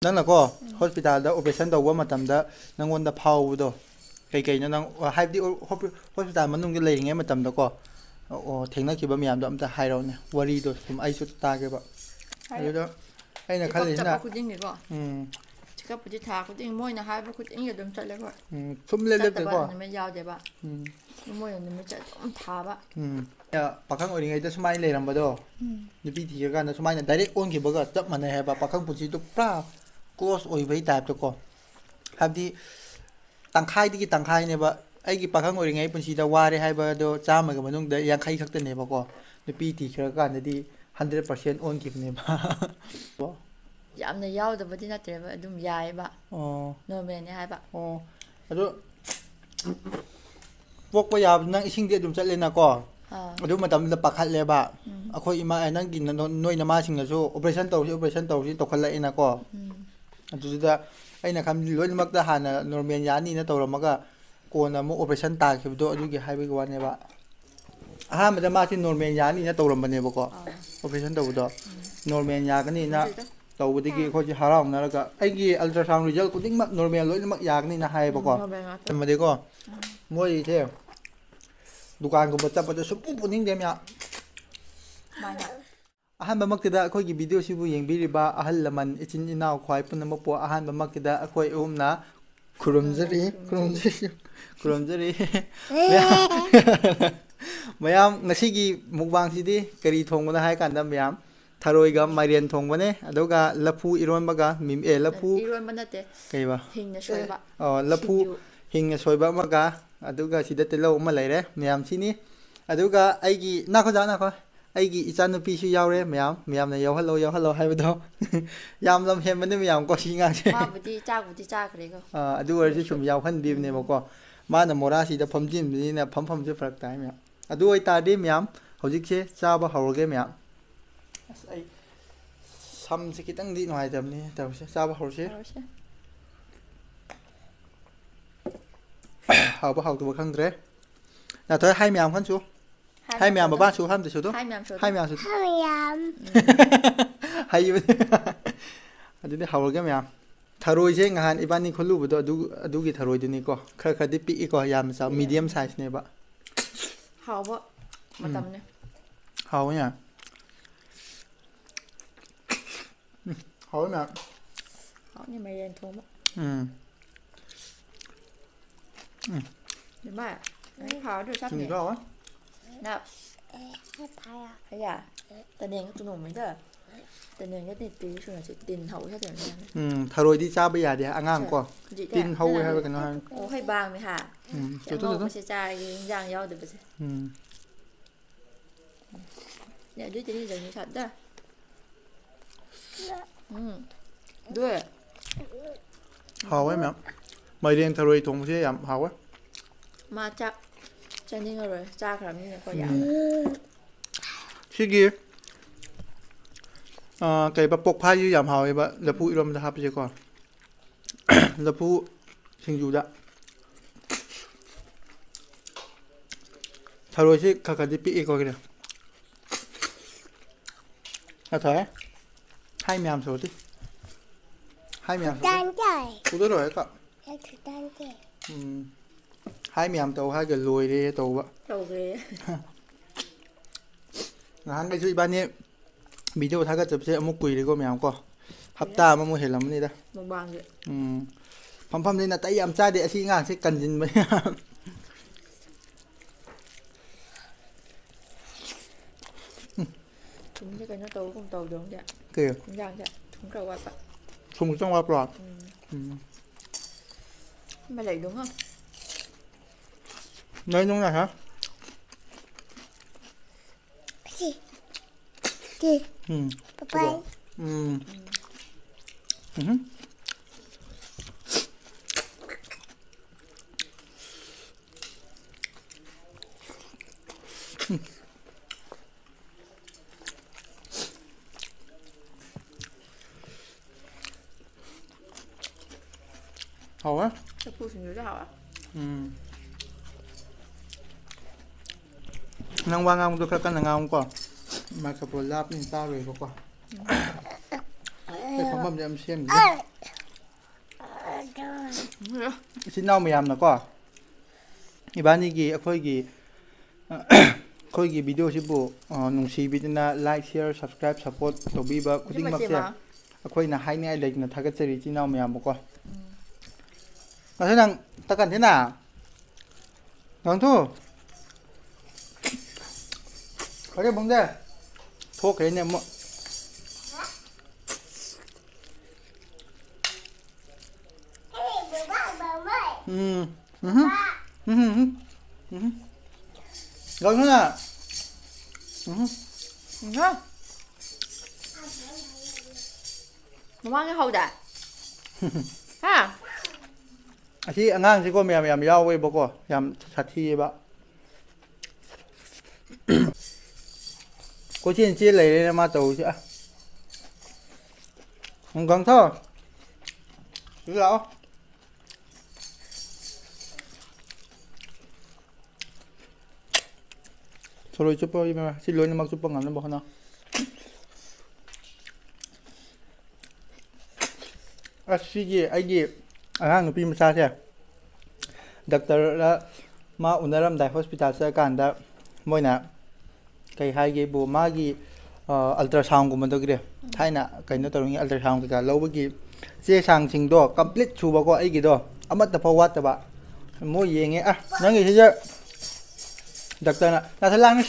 นั่นแหละก็ฮอสพิทาลได้โอเปอเรชั่นตัวว่ามาทำได้นั่งวันได้พาวดูไกลๆนั่งให้ที่ฮอสพิทาลมันนุ่งจะเลยอย่างเงี้ยมาทำตัวก็โอ้เทคนิคแบบมีอย่างแบบจะให้เราเนี่ยวารีดูผมไอสุดตาเก็บอะเดี๋ยวไอ้เนี่ยเขาเลยนะคุณยิ่งดีกว่าก็ปฏิทาคุณยิ่งมวยนะฮะเพราะคุณยิ่งอย่าดมใจเลยว่าชุ่มเล็กๆแต่ก็ไม่ยาวเดี๋ยวบ่มวยนี่ไม่จะต้องทาบ่เนี่ยปากข้างอื่นยังไงจะสมัยเลยรำบดนี่พี่ที่กันนะสมัยเนี่ย direct on กี่บอกก็จับมันเนี่ยแบบปากข้างปุ่นสีตุกปลา close โอ้ยไปแต่ตัวก็ครับที่ตั้งค่ายที่ตั้งค่ายเนี่ยบ่ไอ้กี่ปากข้างอื่นยังไงปุ่นสีตะวาได้ให้บ่เดี๋ยวจ้ามันก็มันต้องเดี๋ยวยังค่ายขักตัวเนี่ยบอกก็นี่พี่ที่กันเนี่ยที่100% on กี่เนี่ยบ่ยามในยาวแต่ว่าที่น่าจะว่าดุมยายบ่โนเมนเนี่ยให้บ่แล้วพวกพยานั่งอิชิงเดียดุมเสร็จเลยนะก็ดูมาทำละปักขัดเลยบ่อะค่อยมาไอ้นั่งกินน้อยน้ำมาชิงนะสู้โอเปอเรชั่นตัวที่ตกขัดเลยนะก็ดูจะไอ้นะครับล้วนมักจะหานะนอร์เมียนยานี่นะตัวเรามักก็โกนนะมุโอเปอเรชั่นตาคือตัวดูกี่ให้ไปกว่าเนี่ยบ่มันจะมาที่นอร์เมียนยานี่นะตัวเรามันเนี่ยบ่ก็โอเปอเรชั่นตัวนอร์เมียนยากันนี่นะตัวบุตรกี้เขาจะหาเรานะแล้วก็ไอ้กี่อัลตราซาวด์รีเจลกูดิ้งมักนอร์เมียนล้วนมักยากนี่นะให้บ่ก็ทำมาดีก็มวยเท่ดูการกูบัดจับบัดสุบปุ๊บนิ่งเดียมยาอาหารบะมักติดะค่อยกี่วิดีโอชิบุยังบีริบะอาหารละมันอิจินอินาวควายปุ่นน้ำปัวอาหารบะมักติดะค่อยนะครุมจรีมายามงาชิกีมุกบางสิดีกะรีทงมันให้กันดำมายามทารอยกับมาเรียนทงวันนี้อดูกะละพูอีรอนบะกะมิมละพูอีรอนมันนั่นเต้ใครวะหิงนะช่วยบะละพูหิงนะช่วยบะมะกะอดูกะสิเดตเล่ามาเลยเด้มายามที่นี่อดูกะไอ้กี่น่าเข้าใจนะเขาไอ้กี่อีจันนุปีชื่อยาวเลยมายามเนี่ยยาวฮัลโหลให้ไปดูยามลำเห็นมันนี่มายามก็ชิงอ่ะใช่มาบุตรจ้าเลยก็ดูอะไรที่ชมยาวขันบีมเนี่ยบอกว่ามาหน้าโมราสีแต่ผมจิ้มนี่เนี่ยผมจะฝรั่งตายมายามดูไอ้ตาดีมายามเขาจิกเช่จ้าบ่าวเขาเกมายามไอ้ซ้ำสกิตั้งดีหน่อยแต่นี่แต่จ้าบ่าวเขาเช่เขาบ่าวตัวข้างเร่น่ะเธอให้มายามขันชูให้มายามบ้านชูห้ามแต่ชูตัวให้มายามชูให้ยูอันนี้เขาเกมายามทารอยเช่งานอีบ้านนี้คนรู้บ่ตัวดูกี่ทารอยตัวนี้ก็ค่อยๆดิปีก็ยามสาวมีเดียมไซส์เนี่ยบ่เขาบ่มาทำเนี่ยเขาเนี่ยเขาเนี่ยเขาเนี่ยมาเรียนทงบ่เดี๋ยวมาไอ้เขาดูชัดเนี่ยนับให้ยาแต่เนียงก็ตัวหนุ่มไม่เด้อแต่เนียงก็ติดตีช่วยจะตินเขาใช่เดี๋ยวนี้ทารอยที่จ้าไปยาเดียอ่างก็ตินเขาไว้ให้กันนะโอ้ให้บางไหมค่ะจุดไม่ใช่ใจย่างยาวเดี๋ยวไปสิเนี่ยด้วยจะได้อย่างนี้ชัดเด้อด้วยเขาไว้ไหมไม่เรียนทารอยทงไม่ใช่ยำเขาไว้มาจากจะนี่เลยจ้าครับนี่ก็ยาวชิกีไก่ปะปกพายุยำเขาไอ้บะแล้วผู้อีรมจะทับไปเสียก่อนแล้วผู้ชิงอยู่ดะทารอยชิคาคาดิปีอีกก็กันเลยอะเถอะให้เมียมสดดิให้เมียมสดกูตัวรวยก็ให้เมียมโตให้เกิดรวยดิโตวะเลยงานไปช่วยบ้านนี้วิดีโอถ้าก็จะเสียมุกกุยเลยก็เมียมก็ฮับตามาโมเห็นแล้วมันนี่ได้บางเลยพัมเลยนะแต่ยามจ้าเดี๋ยวที่งานที่กันจินไปถุงจะเป็นน้ำโตคงโตดวงจ้ะถุงยางจ้ะถุงกระวาปะถุงต้องว่าปลอดไม่ไหลđúng không nói đúng là hả chị bye hầu áจะพูดถึงอยู่ได้หรอnang wang tu kan nang ko ma ka polap ni ta re ko ko e pam pam jam sem isin naw mayam na ko ibani gi akhoi gi khoi gi video sibu nungsi bidina like share subscribe support tobiba khuding mak se akhoi na hai nai like na thagat cheri chi naw mayam ko nang takan thena nang thu kare bong de thok re ne mo Rồi nữa nè. Hả? Nó cái hầu đã. Ha? Chị ngang chị có mèo yao với bố cô, yam chặt thi bạ. Cô chị lấy lên mà tàu chứ. Không cần thôi. Chứ lão. Solo chupa ima si Loi na magsupa ngam na ba kana asigi aigi angang nupi macha se doctor la ma unaram dai hospital sa kan da moina kai hai ge bu ma gi ultrasound gum do gre thaina kai no torungi ultrasound ka lo gi che sang sing do complete chu ba ko ai gi do amat ta pawat ta ba mo yenge a nang gi se Doctor na nathalang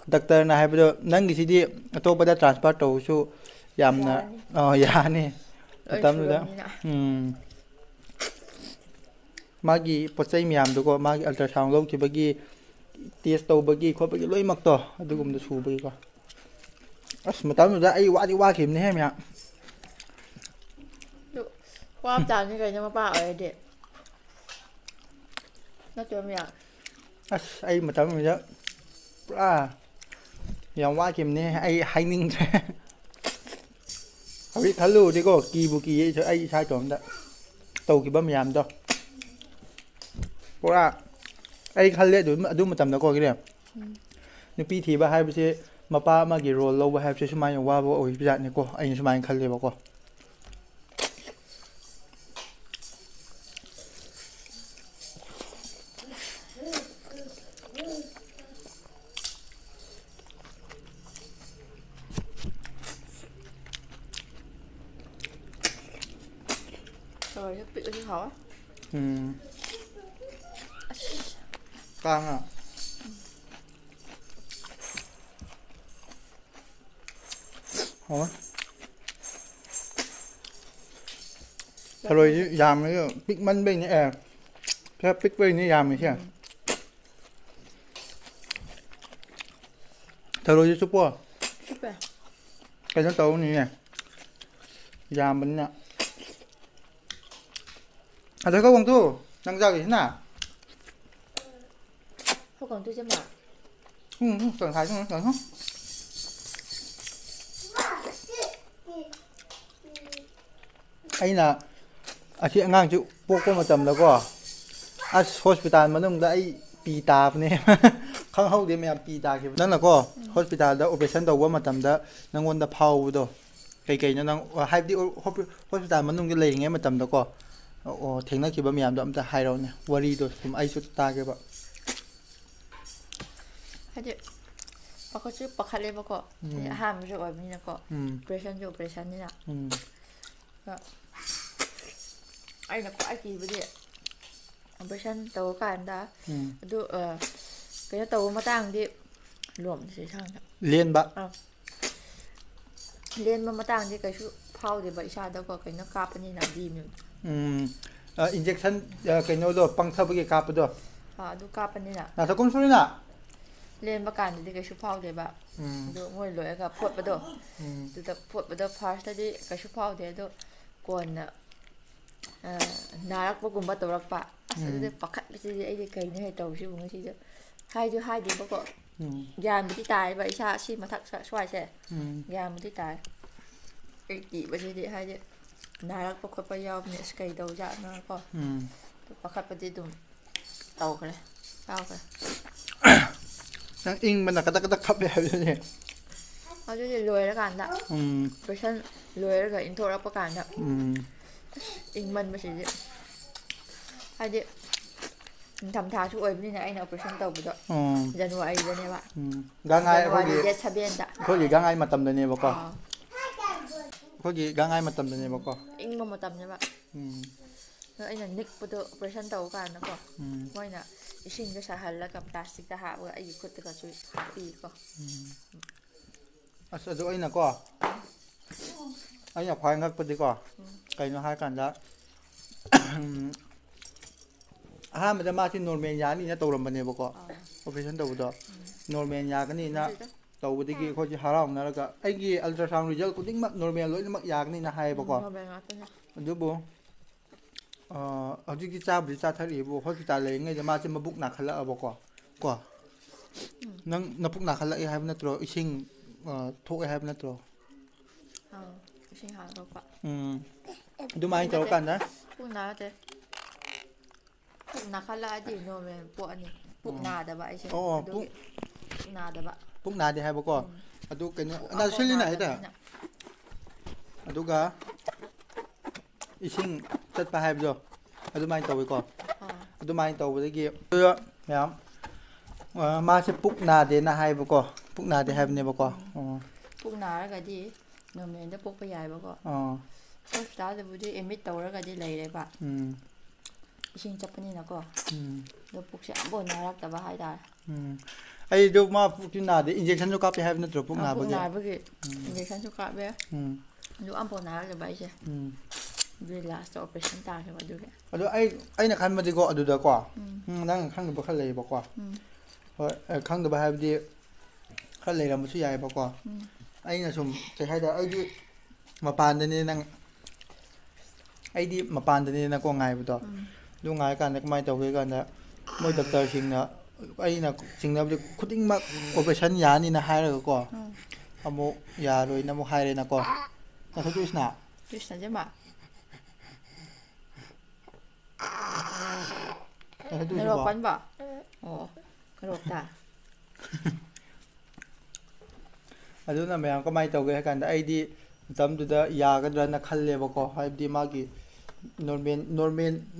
doctor na haibdo nang gisidi atopada transfer to su yamna yani tam da magi pochai miam do ko magi ultrasound lo ki bagi test to bagi kho bagi loi mak to adugum da su bagi ko as matam da ai wa khim ni he mya qua chàng như cái nhưng mà ba ở đây nó cho mẹ ai mà tao mình đó giờ qua kìm nè ai hay ninh thế ai thà lu đi có kỳ bù kỳ cho ai sai chọn đó tàu kỳ bấm yam đó ai khăn lệ đúng mà tầm đó có cái này nếu pi thì ba hai bữa mà ba mà cái roll lâu ba hai bữa mai qua bữa ôi bây giờ này có anh mai khăn lệ bao có rồi bị cái khó căng à hả rồi làm cái bích mân bên này cái bích bên này làm chứ rồi chút bò cái nó tàu này nè làm bên nè à thấy có con tu đang ra cái thế nào không còn tôi xem nào tưởng thái không tưởng không anh là chị ngang chịu bộ con mà tầm đó có hospital mà nông đã pi ta này không hậu thì mẹ pi ta kìนั่นlà có hospital đã operation đầu mà tầm đó năng quân đã phao đó cái nó năng hai đi hospital mà nông cái lề nghe mà tầm đó có thế nó kì bấm yam đó âm ta hai rồi nè worry rồi cũng ai chút ta cái vậy 하지 바꿔 쭉 바꿔래 바꿔 함 저거 미나 거 오퍼레이션 저 오퍼레이션이나 ai là có ai kỳ với điện operation tàu cả đó cái tàu mà tăng đi luồng thì sao liên bạn liên mà tăng đi cái số phao thì vậy sao đâu có cái nó cáp như nào gì mình injection cái nó đó băng thấp cái cáp đó đúng cáp như nào nào sao cũng suy nè liênประกันดีกับชุดเผาเดี๋ยวแบบดูงวยเลยกับพดไปดูดูแต่พดไปดูพาสต์ดีกับชุดเผาเดี๋ยวดูกวนน่ารักปะกุมปะตัวรักปะสุดท้ายปักขัดไปสิไอ้เด็กไก่เนี่ยให้โตชิบุ้งชิจะให้ดีปะก็ยามมันที่ตายใบชาชีมาทักช่วยใช่ยามมันที่ตายไอ้กี่ไปสิให้เด็กน่ารักปะคนไปยอมเนี่ยสกายโตจ้าน่าก็ปักขัดไปที่ดุมโตกันเลยเผากันนั่งอิงมันกระตักขับแบบนี้เอาจะรวยแล้วกันนะเวอร์ชันรวยแล้วก็อินโทรรับประกันนะอิงมันไม่ใช่ ꯍꯥꯏꯗꯤ ꯅꯤꯡꯊꯝꯊꯥꯁꯨ ꯑꯣꯏꯕꯅꯤꯅ ꯑꯩꯅ operation ꯇꯧꯕꯗꯣ ꯖꯅꯋꯥꯔꯤꯗꯅꯦꯕ ꯒꯥꯡꯉꯥꯏ ꯖꯅꯋꯥꯔꯤ ꯑꯩꯈꯣꯏꯒꯤ date 7ꯗ ꯑꯩꯈꯣꯏꯒꯤ ꯒꯥꯡꯉꯥꯏ ꯃꯇꯝꯗꯅꯦꯕꯀꯣ ꯑꯥ ꯑꯩꯈꯣꯏꯒꯤ ꯒꯥꯡꯉꯥꯏ ꯃꯇꯝꯗꯅꯦꯕꯀꯣ ꯏꯪꯕ ꯃꯇꯝꯅꯦꯕ ꯎꯝ ꯑꯗꯣ ꯑꯩꯅ ꯅꯤꯛꯄꯗꯣ ꯑꯣꯄꯔꯦꯁꯟ ꯇꯧꯕ ꯀꯥꯟꯗꯀꯣ ꯃꯣꯏꯅ ꯏꯁꯤꯡꯗ ꯁꯥꯍꯜꯂꯒ ꯄ꯭ꯂꯥꯁꯇꯤꯛꯇ ꯍꯥꯞꯄꯒ ꯑꯩꯒꯤ ꯈꯨꯠꯇꯒꯁꯨ ꯍꯥꯞꯄꯤꯀꯣ ꯑꯁ ꯑꯗꯨ ꯑꯩꯅꯀꯣ ꯑꯩꯅ ꯈ꯭ꯋꯥꯏ ꯉꯛꯄꯗꯤꯀꯣ ꯀꯩꯅꯣ ꯍꯥꯏꯔꯀꯥꯟꯗ ꯑꯍꯥꯟꯕꯗ ꯃꯥꯁꯤ ꯅꯣꯔꯃꯦꯜ ꯌꯥꯅꯤꯅ ꯇꯧꯔꯝꯕꯅꯦꯕꯀꯣ ꯑꯣꯄꯔꯦꯁꯟ ꯇꯧꯕꯗꯣ ꯅꯣꯔꯃꯦꯜ ꯌꯥꯒꯅꯤꯅ ꯇꯧꯕꯗꯒꯤ ꯑꯩꯈꯣꯏꯁꯤ ꯍꯔꯥꯎꯅꯔꯒ ꯑꯩꯒꯤ ꯑꯜꯇ꯭ꯔ ꯁꯥꯎꯟ ꯔꯤꯖꯜ ꯈꯨꯗꯤꯡꯃꯛ ꯅꯣꯔꯃꯦꯜ ꯂꯣꯏꯅꯃꯛ ꯌꯥꯒꯅꯤꯅ ꯍꯥꯏꯌꯦꯕꯀꯣ ꯅꯣꯔꯃꯦꯜ ꯉꯥꯛꯇꯅꯦ ꯑꯗꯨꯕꯨ ꯍꯧꯖꯤꯛꯇꯤ ꯆꯥꯕꯨꯗꯤ ꯆꯥꯊꯔꯛꯏꯕꯨ ꯍꯣꯁꯄꯤꯇꯥꯜ ꯂꯩꯔꯤꯉꯩꯗ ꯃꯥꯁꯦ ꯃꯕꯨꯛ ꯅꯥꯈꯠꯂꯛꯑꯕꯀꯣ ꯅꯪ ꯅꯄꯨꯛ ꯅꯥꯈꯠꯂꯛꯑꯦ ꯍꯥꯏꯕ ꯅꯠꯇ꯭ꯔꯣ ꯏꯁꯤꯡ ꯊꯣꯛꯑꯦ ꯍꯥꯏꯕ ꯅꯠꯇ꯭ꯔꯣ ꯑꯥ ꯏꯁꯤꯡ ꯍꯥꯡꯗꯣꯛꯄ ꯑꯗꯨꯃꯥꯏꯅ ꯇꯧꯔꯀꯥꯟꯗ ꯄꯨꯛ ꯅꯠꯇꯦ ꯄꯨꯛ ꯅꯥꯈꯠꯂꯛꯑꯗꯤ ꯅꯣꯔꯃꯦꯜ ꯄꯣꯛꯑꯅꯤ ꯄꯨꯛ ꯅꯥꯗꯕ ꯑꯩꯁꯦ ꯑꯣ ꯑꯗꯨꯒꯤ ꯄꯨꯛ ꯅꯥꯗꯕ ꯄꯨꯛ ꯅꯥꯗꯦ ꯍꯥꯏꯕꯀꯣ ꯑꯗꯨ ꯀꯩꯅꯣ ꯄꯨꯛ ꯑꯅꯥ ꯑꯝꯐꯥꯎ ꯁꯤꯜꯂꯤꯅ ꯍꯥꯏꯗ ꯅꯥꯗꯕꯅꯤꯅ ꯑꯗꯨꯒ ꯏꯁꯤꯡ ꯆꯠꯄ ꯍꯥꯏꯕꯗꯣ ꯑꯗꯨꯃꯥꯏꯅ ꯇꯧꯋꯤꯀꯣ ꯑꯗꯨꯃꯥꯏꯅ ꯇꯧꯕꯗꯒꯤ ꯃꯌꯥꯝ ꯃꯥꯁꯦ ꯄꯨꯛ ꯅꯥꯗꯦꯅ ꯍꯥꯏꯕꯀꯣ ꯄꯨꯛ ꯅꯥꯗꯦ ꯍꯥꯏꯕꯅꯦꯕꯀꯣ ꯑꯣ ꯄꯨꯛ ꯅꯥꯔꯒꯗꯤ ꯅꯣꯔꯃꯦꯜꯗ ꯄꯣꯛꯄ ꯌꯥꯏꯕꯀꯣ ꯑꯣ ꯍꯣꯁꯄꯤꯇꯥꯜꯗꯕꯨꯗꯤ ꯑꯦꯗꯃꯤꯠ ꯇꯧꯔꯒꯗꯤ ꯂꯩꯔꯦꯕ ꯏꯁꯤꯡ ꯆꯠꯄꯅꯤꯅꯀꯣ ꯑꯗꯣ ꯄꯨꯛꯁꯦ ꯑꯃꯐꯥꯎ ꯅꯥꯔꯛꯇꯕ ꯍꯥꯏꯇꯥꯔꯦ ꯑꯩꯗꯣ ꯃꯥ ꯄꯨꯛꯇꯤ ꯅꯥꯗꯦ ꯏꯟꯖꯦꯛꯁꯟꯁꯨ ꯀꯥꯞꯄꯦ ꯍꯥꯏꯕ ꯅꯠꯇ꯭ꯔꯣ ꯄꯨꯛ ꯅꯥꯕꯒꯤ ꯏꯟꯖꯦꯛꯁꯟꯁꯨ ꯀꯥꯞꯄꯦ ꯑꯗꯨ ꯑꯃꯐꯥꯎ ꯅꯥꯔꯛꯇꯕ ꯑꯩꯁꯦ ꯑꯗꯨꯒꯤ ꯂꯥꯁꯇ ꯑꯣꯄꯔꯦꯁꯟ ꯇꯥꯈ꯭ꯔꯦꯕ ꯑꯗꯨꯒꯤ ꯑꯗꯣ ꯑꯩꯅ ꯈꯟꯕꯗꯤꯀꯣ ꯑꯗꯨꯗꯀꯣ ꯅꯪꯅ ꯈꯪꯗꯕ ꯈꯔ ꯂꯩꯌꯦꯕꯀꯣ ꯍꯣꯏ ꯈꯪꯗꯕ ꯍꯥꯏꯕꯗꯤ ꯈꯔ ꯂꯩꯔꯝꯕꯁꯨ ꯌꯥꯏꯑꯕꯀꯣ ꯑꯩꯅ ꯁꯨꯝ ꯀꯩ ꯍꯥꯏꯇꯥꯔꯦ ꯑꯩꯗꯤ ꯃꯄꯥꯟꯗꯅꯦꯅꯀꯣ ꯉꯥꯏꯕꯗꯣ ꯑꯗꯨ ꯉꯥꯏꯔꯀꯥꯟꯗ ꯀꯃꯥꯏꯅ ꯇꯧꯒꯦ ꯀꯥꯟꯗ ꯃꯣꯏ ꯗꯣꯛꯇꯔꯁꯤꯡꯅ ꯑꯩꯅ ꯆꯤꯡꯅꯕꯗꯤ ꯈꯨꯗꯤꯡꯃꯛ ꯑꯣꯄꯔꯦꯁꯟ ꯌꯥꯅꯤꯅ ꯍꯥꯏꯔꯒꯀꯣ ꯑꯃꯨꯛ ꯌꯥꯔꯣꯏꯅ ꯑꯃꯨꯛ ꯍꯥꯏꯔꯦꯅꯀꯣ ꯅꯊꯣꯏꯗꯣꯏꯁꯤꯅ ꯇꯨꯏꯁꯅꯖꯦꯃ ꯅꯔꯣꯛ ꯅꯊꯣꯏꯗꯣꯏꯁꯤꯕꯣ ꯄꯟꯕ ꯑꯣ ꯀꯔꯣꯛꯇ ꯑꯗꯨꯅ ꯃꯌꯥꯝ ꯀꯃꯥꯏꯅ ꯇꯧꯒꯦ ꯍꯥꯏ ꯀꯥꯟꯗ ꯑꯩꯗꯤ ꯃꯇꯝꯗꯨꯗ ꯌꯥꯒꯗ꯭ꯔꯅ ꯈꯜꯂꯦꯕꯀꯣ ꯍꯥꯏꯕꯗꯤ ꯃꯥꯒꯤ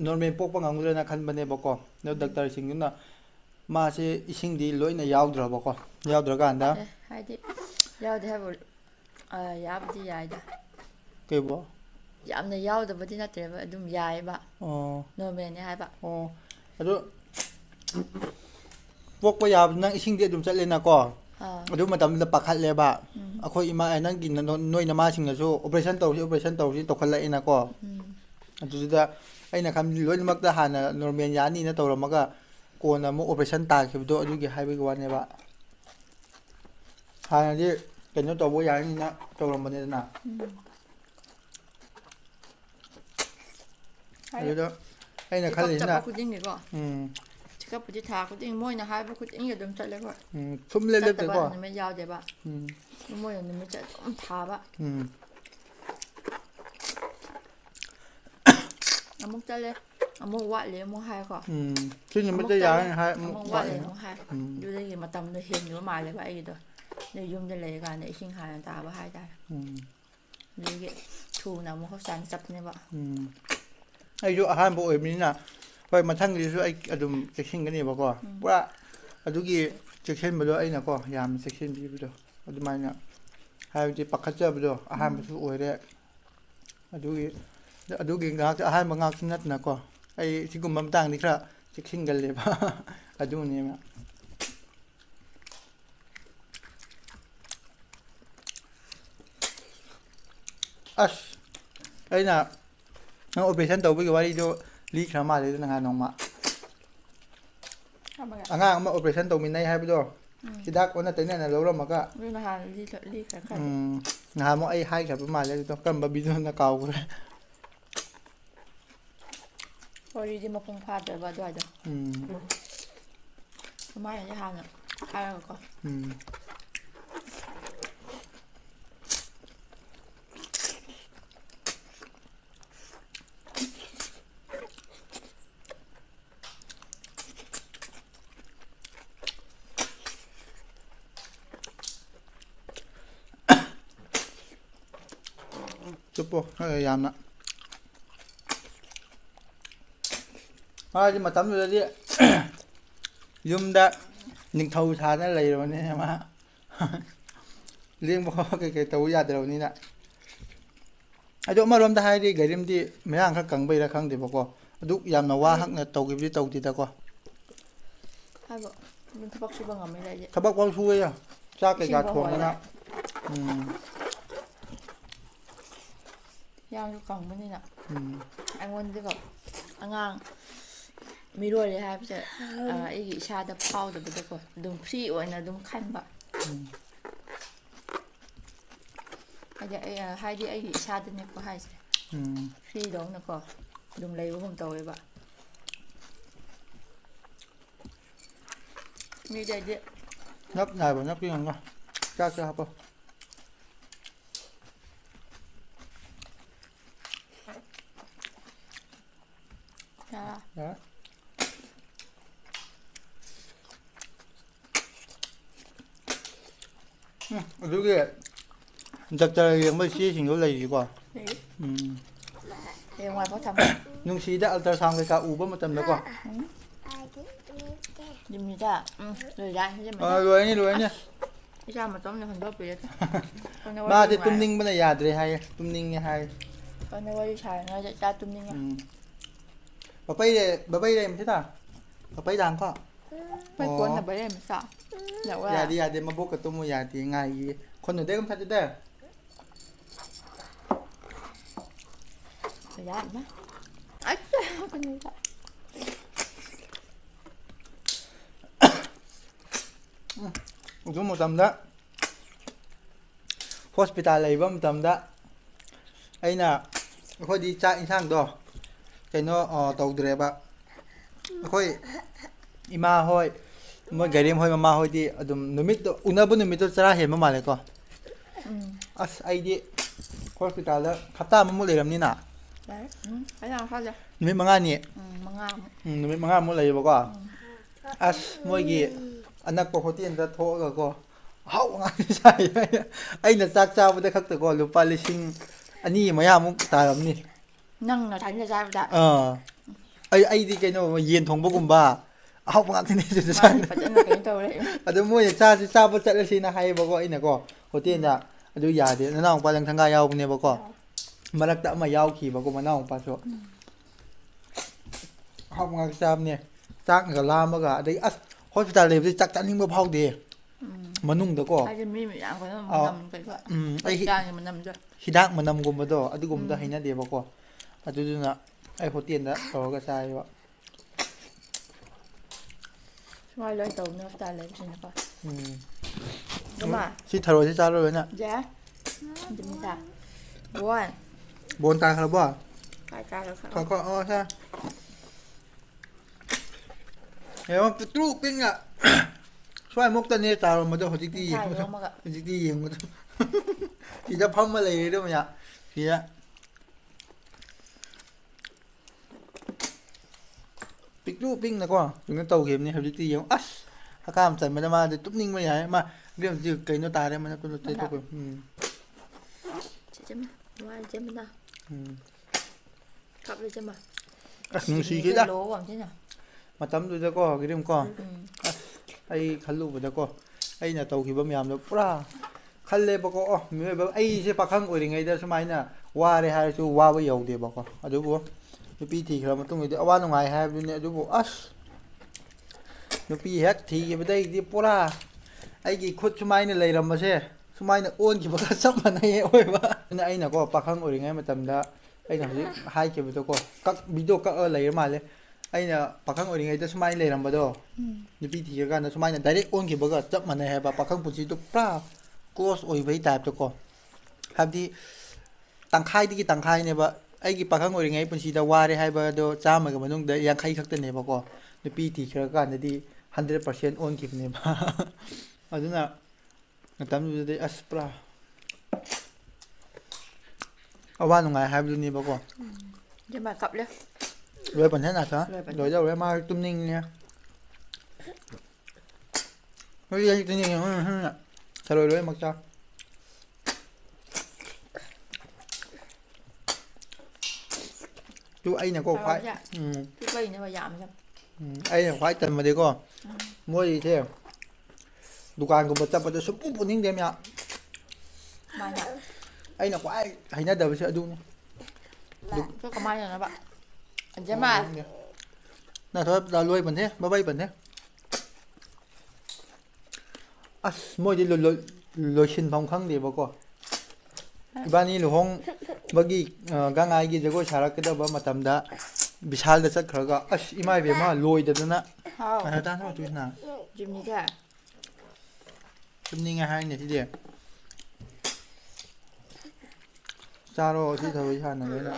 ꯅꯣꯔꯃꯦꯜ ꯄꯣꯛꯄ ꯉꯝꯒꯗ꯭ꯔꯅ ꯈꯟꯕꯅꯦꯕꯀꯣ ꯑꯗꯨ ꯗꯣꯛꯇꯔꯁꯤꯡꯗꯨꯅ ꯃꯥꯁꯦ ꯏꯁꯤꯡꯗꯤ ꯂꯣꯏꯅ ꯌꯥꯎꯗ꯭ꯔꯕꯀꯣ ꯌꯥꯎꯗ꯭ꯔꯀꯥꯟꯗ ꯍꯥꯏꯗꯤ ꯌꯥꯎꯗꯦ ꯍꯥꯏꯕ ꯌꯥꯕꯨꯗꯤ ꯌꯥꯏꯗ ꯀꯩꯕꯣ ꯌꯥꯝꯅ ꯌꯥꯎꯗꯕꯗꯤ ꯅꯠꯇ꯭ꯔꯦꯕ ꯑꯗꯨꯝ ꯌꯥꯏꯑꯕ ꯑꯣ ꯅꯣꯔꯃꯦꯜꯅꯦ ꯍꯥꯏꯕ ꯑꯣ ꯑꯗꯣ ꯄꯣꯛꯄ ꯌꯥꯕꯗ ꯅꯪ ꯏꯁꯤꯡꯗꯤ ꯑꯗꯨꯝ ꯆꯠꯂꯦꯅꯀꯣ ꯑꯗꯨ ꯃꯇꯝꯗꯨꯗ ꯄꯥꯈꯠꯂꯦꯕ ꯑꯩꯈꯣꯏ ꯏꯃꯥ ꯅꯪꯒꯤ ꯅꯣꯏ ꯅꯃꯥꯁꯤꯡꯅꯁꯨ ꯑꯣꯄꯔꯦꯁꯟ ꯇꯧꯔꯁꯤ ꯇꯧꯈꯠꯂꯛꯑꯦꯅꯀꯣ ꯑꯗꯨꯗꯨꯗ ꯑꯩꯅ ꯈꯟꯕꯗꯤ ꯂꯣꯏꯅꯃꯛꯇ ꯍꯥꯟꯅ ꯅꯣꯔꯃꯦꯜ ꯌꯥꯅꯤꯅ ꯇꯧꯔꯝꯃꯒ ꯀꯣꯟꯅ ꯑꯃꯨꯛ ꯑꯣꯄꯔꯦꯁꯟ ꯇꯥꯈꯤꯕꯗꯣ ꯑꯗꯨꯒꯤ ꯍꯥꯏꯕꯒꯤ ꯋꯥꯅꯦꯕ ꯍꯥꯟꯅꯗꯤ ꯀꯩꯅꯣ ꯇꯧꯕ ꯌꯥꯔꯅꯤꯅ ꯇꯧꯔꯝꯕꯅꯤꯗꯅ ꯑꯗꯨꯗ ꯑꯩꯅ ꯆꯦꯛꯀꯞ ꯈꯜꯂꯤꯁꯤꯅ ꯆꯠꯄ ꯈꯨꯗꯤꯡꯒꯤꯀꯣ ꯆꯦꯛꯀꯞꯄꯨꯗꯤ ꯊꯥ ꯈꯨꯗꯤꯡ ꯃꯣꯏꯅ ꯍꯥꯏꯕ ꯈꯨꯗꯤꯡꯒꯤ ꯑꯗꯨꯝ ꯆꯠꯂꯦꯕ ꯁꯨꯝꯂꯦꯞ ꯆꯠꯇꯕ ꯂꯦꯞꯇꯦꯀꯣ ꯅꯨꯃꯤꯠ ꯌꯥꯎꯗꯦꯕ ꯃꯣꯏꯅ ꯅꯨꯃꯤꯠꯁꯦ ꯑꯗꯨꯝ ꯊꯥꯕ ꯑꯃꯨꯛ ꯆꯠꯂꯦ ꯑꯃꯨꯛ ꯋꯥꯠꯂꯦ ꯑꯃꯨꯛ ꯍꯥꯏꯀꯣ ꯁꯤ ꯑꯃꯨꯛ ꯅꯨꯃꯤꯠꯇ ꯆꯠꯂꯦ ꯌꯥꯔꯅꯤ ꯍꯥꯏ ꯑꯃꯨꯛ ꯋꯥꯠꯂꯦ ꯋꯥꯠꯂꯦꯅ ꯑꯃꯨꯛ ꯍꯥꯏ ꯑꯗꯨꯗꯒꯤ ꯃꯇꯝꯗꯣ ꯍꯦꯟꯈꯤꯕ ꯃꯥꯜꯂꯦꯕ ꯑꯩꯒꯤꯗꯣ ꯑꯗꯩ ꯌꯨꯝꯗ ꯂꯩꯔꯀꯥꯟꯗ ꯏꯁꯤꯡ ꯍꯥꯟꯅ ꯇꯥꯕ ꯍꯥꯏꯇꯥꯔꯦ ꯑꯗꯨꯗꯒꯤ ꯊꯨꯅ ꯑꯃꯨꯛ ꯍꯣꯁꯄꯤꯇꯥꯜ ꯆꯠꯄꯅꯦꯕ ꯑꯩꯁꯨ ꯑꯍꯥꯟꯕ ꯑꯣꯏꯕꯅꯤꯅ ꯍꯣꯏ ꯃꯊꯪꯒꯤꯁꯨ ꯑꯩ ꯑꯗꯨꯝ ꯆꯦꯛꯁꯤꯟꯒꯅꯦꯕꯀꯣ ꯄꯨꯔꯥ ꯑꯗꯨꯒꯤ ꯆꯦꯛꯁꯤꯟꯕꯗꯣ ꯑꯩꯅꯀꯣ ꯌꯥꯝꯅ ꯆꯦꯛꯁꯤꯟꯕꯤꯕꯗꯣ ꯑꯗꯨꯃꯥꯏꯅ ꯍꯥꯏꯕꯗꯤ ꯄꯥꯈꯠꯆꯕꯗꯣ ꯑꯍꯥꯟꯕꯁꯨ ꯑꯣꯏꯔꯦ ꯑꯗꯨꯒꯤ ꯉꯥꯛꯇ ꯑꯍꯥꯟꯕ ꯉꯥꯛꯇ ꯅꯠꯇꯅꯀꯣ ꯑꯩ ꯁꯤꯒꯨꯝꯕ ꯃꯇꯥꯡꯗꯤ ꯈꯔ ꯆꯦꯛꯁꯤꯟꯒꯜꯂꯦꯕ ꯑꯗꯨꯅꯦꯕ ꯑꯁ ꯑꯩꯅ ꯅꯪ ꯑꯣꯄꯔꯦꯁꯟ ꯇꯧꯕꯒꯤ ꯋꯥꯔꯤꯗꯣ ꯂꯤꯈ꯭ꯔ ꯃꯥꯜꯂꯦꯗ ꯅꯍꯥꯟ ꯅꯣꯡꯃ ꯑꯉꯥꯡ ꯑꯃ ꯑꯣꯄꯔꯦꯁꯟ ꯇꯧꯃꯤꯟꯅꯩ ꯍꯥꯏꯕꯗꯣ ꯍꯤꯗꯥꯛ ꯑꯣꯟꯅ ꯇꯩꯅꯅ ꯂꯧꯔꯝꯃꯒ ꯑꯗꯨ ꯅꯍꯥꯟ ꯂꯤꯈ꯭ꯔ ꯈꯪꯗꯦ ꯅꯍꯥꯟꯃꯨꯛ ꯑꯩ ꯍꯥꯏꯈ꯭ꯔꯕ ꯃꯥꯜꯂꯦ ꯑꯗꯨꯗꯣ ꯀꯔꯝꯕ ꯚꯤꯗꯤꯑꯣꯅ ꯀꯥꯎꯈ꯭ꯔꯦ ꯋꯥꯔꯤꯗꯤ ꯃꯄꯨꯡ ꯐꯥꯗ꯭ꯔꯕ ꯑꯗꯨꯋꯥꯏꯗꯣ ꯁꯨꯃꯥꯏꯅꯗꯤ ꯍꯥꯟꯅ ꯍꯥꯏꯔꯒꯀꯣ ꯆꯨꯞꯄꯣ ꯌꯥꯝꯅ ꯃꯥꯗꯤ ꯃꯇꯝꯗꯨꯗꯗꯤ ꯌꯨꯝꯗ ꯅꯤꯡꯊꯧ ꯁꯥꯗꯅ ꯂꯩꯔꯕꯅꯤꯅ ꯃꯥ ꯂꯦꯡꯕ ꯈꯣꯠꯄ ꯀꯩꯀꯩ ꯇꯧꯕ ꯌꯥꯗ꯭ꯔꯕꯅꯤꯅ ꯑꯗꯣ ꯑꯃꯔꯣꯝꯗ ꯍꯥꯏꯔꯗꯤ ꯒꯥꯔꯤꯝꯗꯤ ꯃꯌꯥꯡ ꯈꯔ ꯀꯪꯕꯩꯔꯥ ꯈꯪꯗꯦꯕꯀꯣ ꯑꯗꯨ ꯌꯥꯝꯅ ꯋꯥ ꯍꯛꯅ ꯇꯧꯈꯤꯕꯗꯤ ꯇꯧꯗꯦꯗꯀꯣ ꯍꯥꯏꯕ ꯑꯗꯨꯝ ꯊꯕꯛ ꯁꯨꯕ ꯉꯝꯃꯦꯗ ꯑꯩꯗꯤ ꯊꯕꯛ ꯐꯥꯎ ꯁꯨꯑꯦ ꯆꯥꯛ ꯀꯩꯀꯥ ꯏꯁꯤꯡꯐꯥꯎ ꯊꯣꯡꯗꯅ ꯍꯣꯜꯂꯦ ꯌꯥꯡꯁꯨ ꯀꯪꯕꯅꯤꯅ ꯑꯩꯉꯣꯟꯗꯀꯣ ꯑꯉꯥꯡ ꯃꯤꯔꯣꯜꯂꯦ ꯍꯥꯏꯕꯁꯦ ꯑꯩꯒꯤ ꯏꯁꯥꯗ ꯐꯥꯎꯗꯕꯗꯀꯣ ꯑꯗꯨꯝ ꯐ꯭ꯔꯤ ꯑꯣꯏꯅ ꯑꯗꯨꯝ ꯈꯟꯕ ꯍꯥꯏꯗꯤ ꯑꯩꯒꯤ ꯏꯁꯥꯗꯅꯦꯀꯣ ꯍꯥꯏꯁꯦ ꯐ꯭ꯔꯤꯗꯧꯅꯀꯣ ꯑꯗꯨꯝ ꯂꯩꯕꯒꯨꯝ ꯇꯧꯋꯦꯕ ꯃꯤꯗꯗꯤ ꯅꯞ ꯅꯥꯏꯕ ꯅꯞꯄꯤ ꯉꯝꯒ ꯆꯥꯛꯁꯨ ꯍꯥꯞꯄꯣ ꯌꯥꯔꯦ ꯑꯗꯨꯒꯤ ꯗꯥꯛꯇꯔ ꯌꯦꯡꯕ ꯏꯆꯦꯁꯤꯡꯗꯣ ꯂꯩꯔꯤꯀꯣ ꯍꯌꯦꯡꯋꯥꯏꯐꯥꯎ ꯊꯝꯃꯣ ꯅꯨꯡꯁꯤꯗ ꯑꯜꯇ꯭ꯔ ꯁꯥꯎꯟ ꯀꯩꯀꯥ ꯎꯕ ꯃꯇꯝꯗꯀꯣ ꯖꯤꯝꯃꯤꯗ ꯂꯣꯏꯔꯅꯤ ꯏꯆꯥ ꯃꯇꯣꯝꯗ ꯍꯨꯟꯗꯣꯛꯄꯤꯔꯒꯦ ꯃꯥꯗꯤ ꯇꯨꯝꯅꯤꯡꯕꯅ ꯌꯥꯗ꯭ꯔꯦ ꯍꯥꯏꯌꯦ ꯇꯨꯝꯅꯤꯡꯉꯦ ꯍꯥꯏꯌꯦ ꯁꯣꯝꯗ ꯋꯥꯔꯤ ꯁꯥꯔꯤꯉꯩꯗ ꯏꯆꯥ ꯇꯨꯝꯅꯤꯡꯉꯦ ꯕꯕꯩ ꯂꯩꯔꯝꯁꯤꯗ ꯕꯕꯩ ꯂꯥꯡꯀꯣ ꯃꯣꯏ ꯀꯣꯟꯅ ꯕꯔꯦ ꯃꯆꯥ ꯌꯥꯗꯦ ꯃꯕꯣꯛꯀ ꯇꯨꯝꯃꯨ ꯌꯥꯗꯦ ꯉꯥꯏꯒꯤ ꯈꯨꯟꯅꯨꯗꯩ ꯑꯃ ꯐꯠꯇꯗ ꯑꯗꯨ ꯃꯇꯝꯗ ꯍꯣꯁꯄꯤꯇꯥꯜ ꯂꯩꯕ ꯃꯇꯝꯗ ꯑꯩꯈꯣꯏꯗꯤ ꯆꯥꯛ ꯌꯦꯟꯁꯥꯡꯗꯣ ꯀꯩꯅꯣ ꯇꯧꯗ꯭ꯔꯦꯕ ꯑꯩꯈꯣꯏ ꯏꯃꯥ ꯍꯣꯏ ꯃꯣꯏ ꯒꯥꯔꯤ ꯍꯣꯏ ꯃꯃꯥ ꯍꯣꯏꯗꯤ ꯑꯗꯨꯝ ꯅꯨꯃꯤꯠꯇꯣ ꯎꯅꯕ ꯅꯨꯃꯤꯠꯇꯣ ꯆꯔꯥ ꯍꯦꯟꯕ ꯃꯥꯜꯂꯦꯀꯣ ꯑꯁ ꯑꯩꯗꯤ ꯍꯣꯁꯄꯤꯇꯥꯜꯗ ꯍꯞꯇꯥ ꯑꯃꯃꯨꯛ ꯂꯩꯔꯝꯅꯤꯅ ꯅꯨꯃꯤꯠ ꯃꯉꯥꯅꯤ ꯅꯨꯃꯤꯠ ꯃꯉꯥꯃꯨꯛ ꯂꯩꯌꯦꯕꯀꯣ ꯑꯁ ꯃꯣꯏꯒꯤ ꯑꯅꯛꯄ ꯍꯣꯇꯦꯜꯗ ꯊꯣꯛꯑꯒꯀꯣ ꯑꯍꯥꯎꯕ ꯉꯥꯛꯇ ꯆꯥꯏ ꯑꯩꯅ ꯆꯥꯛ ꯆꯥꯕꯗ ꯈꯛꯇꯀꯣ ꯂꯨꯄꯥ 2,200 ꯃꯌꯥꯃꯨꯛ ꯇꯥꯔꯝꯅꯤ ꯅꯪꯅ ꯊꯥꯏꯅ ꯆꯥꯕꯗ ꯑꯩꯗꯤ ꯀꯩꯅꯣ ꯌꯦꯟ ꯊꯣꯡꯕꯒꯨꯝꯕ ꯑꯍꯥꯎꯕ ꯉꯥꯛꯇꯅꯦ ꯑꯗꯨꯗ ꯃꯥꯗꯤ ꯐꯖꯅ ꯀꯩꯅꯣ ꯇꯧꯔꯦ ꯑꯗꯨ ꯃꯣꯏꯅ ꯆꯥꯕ ꯆꯠꯂꯁꯤꯅ ꯍꯥꯏꯌꯦꯕꯀꯣ ꯑꯩꯅꯀꯣ ꯍꯣꯇꯦꯜꯗ ꯑꯗꯨ ꯌꯥꯗꯦ ꯅꯅꯥꯎ ꯃꯄꯥ ꯂꯪꯊꯪꯒꯥ ꯌꯥꯎꯕꯅꯦꯕꯀꯣ ꯃꯔꯛꯇ ꯑꯃ ꯌꯥꯎꯈꯤꯕꯀꯣ ꯃꯅꯥꯎ ꯃꯄꯥꯁꯨ ꯑꯍꯥꯎꯕ ꯉꯥꯛꯇ ꯆꯥꯕꯅꯦ ꯆꯥꯛꯅꯒ ꯂꯥꯝꯃꯒ ꯑꯗꯒꯤ ꯑꯁ ꯍꯣꯁꯄꯤꯇꯥꯜ ꯂꯩꯕꯗꯤ ꯆꯥꯛ ꯆꯥꯅꯤꯡꯕ ꯐꯥꯎꯗꯦ ꯃꯅꯨꯡꯗꯀꯣ ꯍꯥꯏꯗꯤ ꯃꯤ ꯃꯌꯥꯝ ꯀꯩꯅꯣ ꯃꯅꯝ ꯀꯩꯀꯥ ꯑꯩ ꯍꯣꯁꯄꯤꯇꯥꯜꯒꯤ ꯃꯅꯝꯗꯣ ꯍꯤꯗꯥꯛ ꯃꯅꯝꯒꯨꯝꯕꯗꯣ ꯑꯗꯨꯒꯨꯝꯕꯗꯣ ꯍꯩꯅꯗꯦꯕꯀꯣ ꯑꯗꯨꯗꯨꯅ ꯑꯩ ꯍꯣꯇꯦꯜꯗ ꯇꯧꯔꯒ ꯆꯥꯏꯌꯦꯕ ꯁꯨꯃꯥꯏꯅ ꯂꯣꯏ ꯇꯧꯕꯅꯦ ꯍꯣꯁꯄꯤꯇꯥꯜ ꯂꯩꯕꯁꯤꯡꯅꯀꯣ ꯁꯤ ꯊꯔꯣꯏꯁꯤ ꯆꯥꯔꯨꯔꯅ ꯕꯣꯟ ꯇꯥꯈ꯭ꯔꯕꯣ ꯌꯦꯡꯉꯣ ꯄꯤꯛꯇ꯭ꯔꯨ ꯄꯤꯛꯅ ꯁ꯭ꯋꯥꯏꯃꯨꯛꯇꯅꯦ ꯇꯥꯔꯝꯕꯗꯣ ꯍꯧꯖꯤꯛꯇꯤ ꯌꯦꯡꯕꯗꯣ ꯁꯤꯗ ꯐꯝꯃ ꯂꯩꯔꯦꯗꯣ ꯃꯌꯥꯝ ꯁꯤꯗ ꯄꯤꯛꯇ꯭ꯔꯨ ꯄꯤꯛꯅꯀꯣ ꯀꯩꯅꯣ ꯇꯧꯈꯤꯕꯅꯤ ꯍꯧꯖꯤꯛꯇꯤ ꯌꯦꯡꯉꯣ ꯑꯁ ꯍꯀꯥꯝ ꯆꯟꯕꯗ ꯃꯥꯗꯤ ꯇꯨꯝꯅꯤꯡꯕ ꯌꯥꯏ ꯃꯥ ꯍꯧꯖꯤꯛ ꯀꯩꯅꯣ ꯇꯥꯔꯦ ꯑꯁ ꯅꯨꯡꯁꯤꯈꯤꯗ ꯃꯇꯝꯗꯨꯗꯀꯣ ꯑꯁ ꯑꯩ ꯈꯜꯂꯨꯕꯗꯀꯣ ꯑꯩꯅ ꯇꯧꯈꯤꯕ ꯃꯌꯥꯝꯗꯣ ꯄꯨꯔꯥ ꯈꯜꯂꯦꯕꯀꯣ ꯃꯤꯑꯣꯏꯕ ꯑꯩꯁꯦ ꯄꯥꯈꯪ ꯑꯣꯏꯔꯤꯉꯩꯗ ꯁꯨꯃꯥꯏꯅ ꯋꯥꯔꯦ ꯍꯥꯏꯔꯁꯨ ꯋꯥꯕ ꯌꯧꯗꯦꯕꯀꯣ ꯑꯗꯨꯕꯨ ꯅꯨꯄꯤ ꯊꯤꯈ꯭ꯔ ꯃꯇꯨꯡꯗꯗꯤ ꯑꯋꯥ ꯅꯨꯡꯉꯥꯏ ꯍꯥꯏꯕꯗꯨꯅꯤ ꯑꯗꯨꯕꯨ ꯑꯁ ꯅꯨꯄꯤ ꯍꯦꯛ ꯊꯤꯈꯤꯕꯗꯩꯗꯤ ꯄꯨꯔꯥ ꯑꯩꯒꯤ ꯈꯨꯠ ꯁꯨꯃꯥꯏꯅ ꯂꯩꯔꯝꯕꯁꯦ ꯁꯨꯃꯥꯏꯅ ꯑꯣꯟꯈꯤꯕꯒ ꯆꯞ ꯃꯥꯟꯅꯩ ꯑꯣꯏꯕ ꯑꯗꯨꯅ ꯑꯩꯅꯀꯣ ꯄꯥꯈꯪ ꯑꯣꯏꯔꯤꯉꯩ ꯃꯇꯝꯗ ꯑꯩꯅ ꯍꯧꯖꯤꯛ ꯍꯥꯏꯈꯤꯕꯗꯣꯀꯣ ꯚꯤꯗꯤꯑꯣ ꯀꯛꯑꯒ ꯂꯩꯔ ꯃꯥꯜꯂꯦ ꯑꯩꯅ ꯄꯥꯈꯪ ꯑꯣꯏꯔꯤꯉꯩꯗ ꯁꯨꯃꯥꯏꯅ ꯂꯩꯔꯝꯕꯗꯣ ꯅꯨꯄꯤ ꯊꯤꯔꯀꯥꯟꯗ ꯁꯨꯃꯥꯏꯅ ꯗꯥꯏꯔꯦꯛ ꯑꯣꯟꯈꯤꯕꯒ ꯆꯞ ꯃꯥꯟꯅꯩ ꯍꯥꯏꯕ ꯄꯥꯈꯪ ꯄꯨꯟꯁꯤꯗꯨ ꯄꯨꯔꯥ ꯀ꯭ꯂꯣꯁ ꯑꯣꯏꯕꯒꯤ ꯇꯥꯏꯞꯇꯀꯣ ꯍꯥꯏꯕꯗꯤ ꯇꯪꯈꯥꯏꯗꯒꯤ ꯇꯪꯈꯥꯏꯅꯦꯕ ꯑꯩꯒꯤ ꯄꯥꯈꯪ ꯑꯣꯏꯔꯤꯉꯩ ꯄꯨꯟꯁꯤꯗ ꯋꯥꯔꯦ ꯍꯥꯏꯕꯗꯣ 100ꯒꯤ ꯃꯅꯨꯡꯗ 50 ꯈꯛꯇꯅꯦꯕꯀꯣ ꯅꯨꯄꯤ ꯊꯤꯈ꯭ꯔꯀꯥꯟꯗꯗꯤ 100% ꯑꯣꯟꯈꯤꯕꯅꯦꯕ ꯑꯗꯨꯅ ꯃꯇꯝꯗꯨꯗꯗꯤ ꯑꯁ ꯄꯨꯔꯥ ꯑꯋꯥ ꯅꯨꯡꯉꯥꯏ ꯍꯥꯏꯕꯗꯨꯅꯦꯕꯀꯣ ꯂꯣꯏꯗꯧꯔꯦ ꯃꯥ ꯇꯨꯝꯅꯤꯡꯉꯦ ꯊꯔꯣꯏ ꯂꯣꯏꯅꯃꯛ ꯆꯥꯎ chú ấy là có khoái Cái cây này mà giảm chứ ấy là khoái tần mà đấy có mua gì thế đủ càng của một tập một số một những đêm nhá mai nhá ấy là khoái hay nhất đời sẽ đúng cái có mai rồi nó bạn anh chứ mà nào thôi ra lui bẩn thế bao bay bẩn thế à mua gì lôi xin phòng khăn đi bao co 이반이 루홍 거기 강아이기 저거 살았거든 봐 마탐다 비살다 ꯆꯠꯈ꯭ꯔꯒ ꯑꯁ 이마이 베마 로이ꯗꯗꯅ ꯍꯥꯎ ꯇꯥ ꯊꯣꯛꯇꯨꯅ ꯖꯤꯝꯅꯤꯗ ꯆꯨꯝꯅꯤꯡꯉꯦ ꯍꯥꯏꯅꯦ ꯁꯤꯗꯤ ꯆꯥꯔꯣ ꯁꯤ ꯊꯕꯛ ꯁꯥꯟꯅꯕꯩꯅ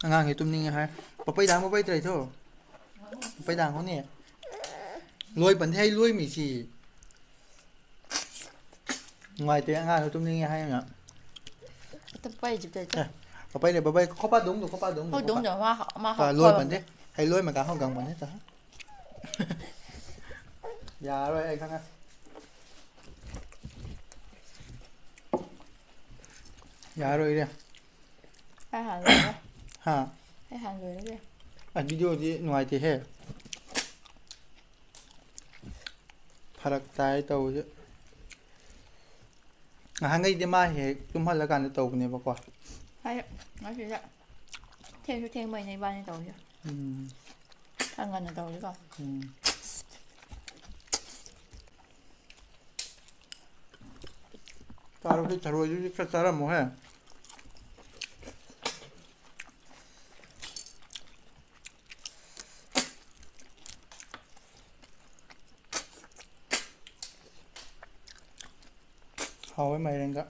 ꯑꯉꯥꯡꯁꯤ ꯇꯨꯝꯅꯤꯡꯉꯦ ꯍꯥꯏ ꯄꯄꯩ ꯗꯥꯡ ꯄꯄꯩ ꯇꯔꯩꯊꯣ ꯄꯄꯩ ꯗꯥꯡ ꯍꯣꯅꯦ ꯂꯣꯏ ꯄꯟꯊꯦ ꯑꯩ ꯂꯣꯏ ꯃꯤꯁꯤ ngoài tiếng Nga tôi nghe hay nhỉ? Tập bay chụp đấy. Tập bay có ba đúng có ba đúng. Không đúng rồi mà học. Lôi bẩn thế, hay lôi mà cả không cần bẩn hết rồi. Dạ rồi anh Khang. Dạ rồi đi. Hai hàng rồi đấy. Hả? Hai hàng rồi đấy. À video gì ngoài thì hết. Farak tai tàu chứ. Hangay di mahe tumhalaga na tawag niya ba ko? Ay, nói chuyện vậy. Thêm mày này ba này tàu chứ. Thằng gần là tàu chứ còn. Taro thì taro chứ chắc taro mo he. Hầu với mày đang cả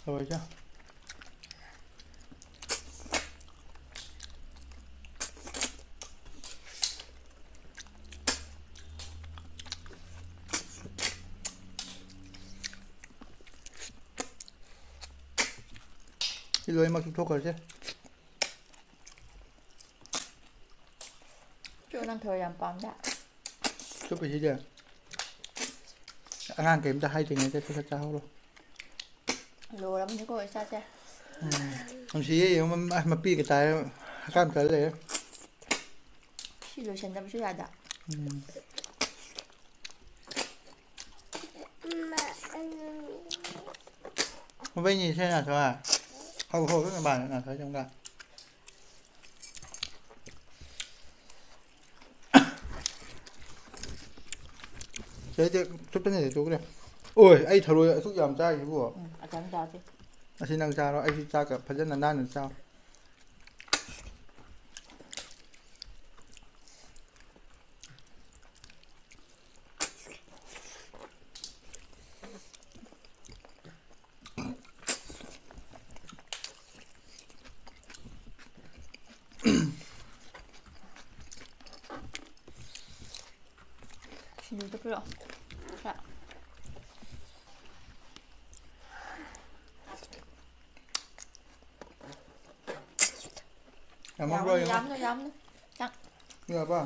rồi chứ cái lưới mà thuốc rồi chứ chỗ đang thời làm bám đã chút bị gì vậy ăn ăn kèm ta hay thì người ta sẽ trao luôn lùa lắm chứ cô ấy sao chứ không xí mà pi cái tay cam tới đấy xí lùa chân đâm xí là đã không biết nhìn thế nào thôi à không các bạn nào thấy trong cả thế thì chút cái này để chú cái này ôi ai thở rồi xúc giảm trai của chẳng đó chứ xin năng cha đó ai cha cả phải rất là nan làm sao xin lùi tập rồi dạ mong rồi dám nó dám chắc ngựa ba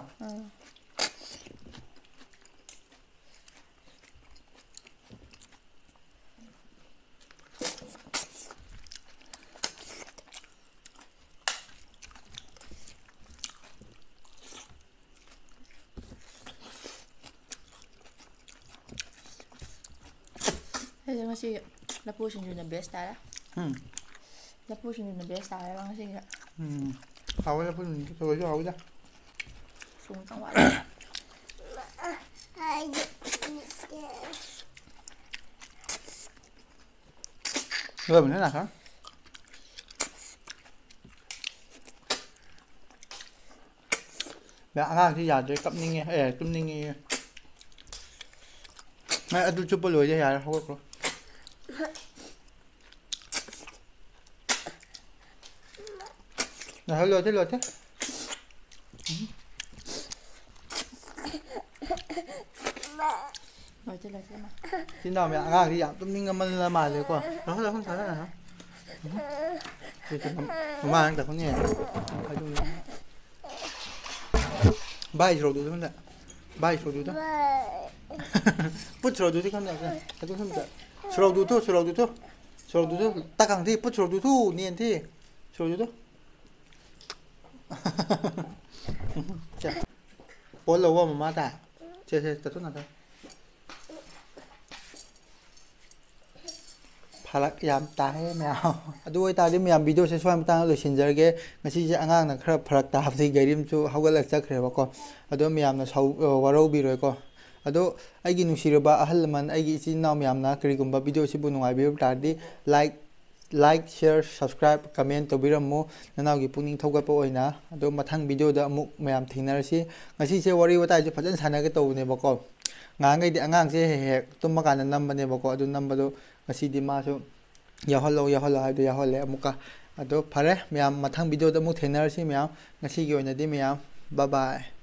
thế nhưng mà chị là phu sinh nhật best style là phu sinh nhật best style bang sinh nhật hầu là phun rồi cho hầu ra xuống trong ngoài rồi mình thế nào hả mẹ ăn thì giờ để cặp ninh nghe tụm ninh nghe mẹ tôi chụp lưỡi cho giờ không có nào lưỡi thế rồi mà xin nào mẹ ăn thì giảm tụm ninh mà là mài rồi quá đó là không phải là hả mà ăn được không nhỉ bay rồi đúng không ạ bay rồi đúng không bút rồi đúng không ạ tôi không được rồi đúng thôi Soro tu tu takang thi put soro tu tu nian thi soro tu tu cha pol lo wa mama ta che ta tu na ta phalak yam ta he myaw adu oi ta di myam video se swam ta lo sin jar ge ngasi je angang na khara phalak ta thi gairim chu hawgal ak chakre ba ko adu myam na warau bi roi ko ado aigi nusiraba ahal man aigi ichi naw myamna kari gumba video sibu nungai bi tardi like share subscribe comment to biramu nanaw gi puning thogat pa oina ado mathang video da amuk myam thinarasi ngasi se wari wata je phajan sana ge to ne bako ngangai di angang se he tumma kana nambane bako adu nambado ngasi di ma so yaholo haidu yahole amuka ado phare myam mathang video da amuk thinarasi myam ngasi gi oina di myam bye bye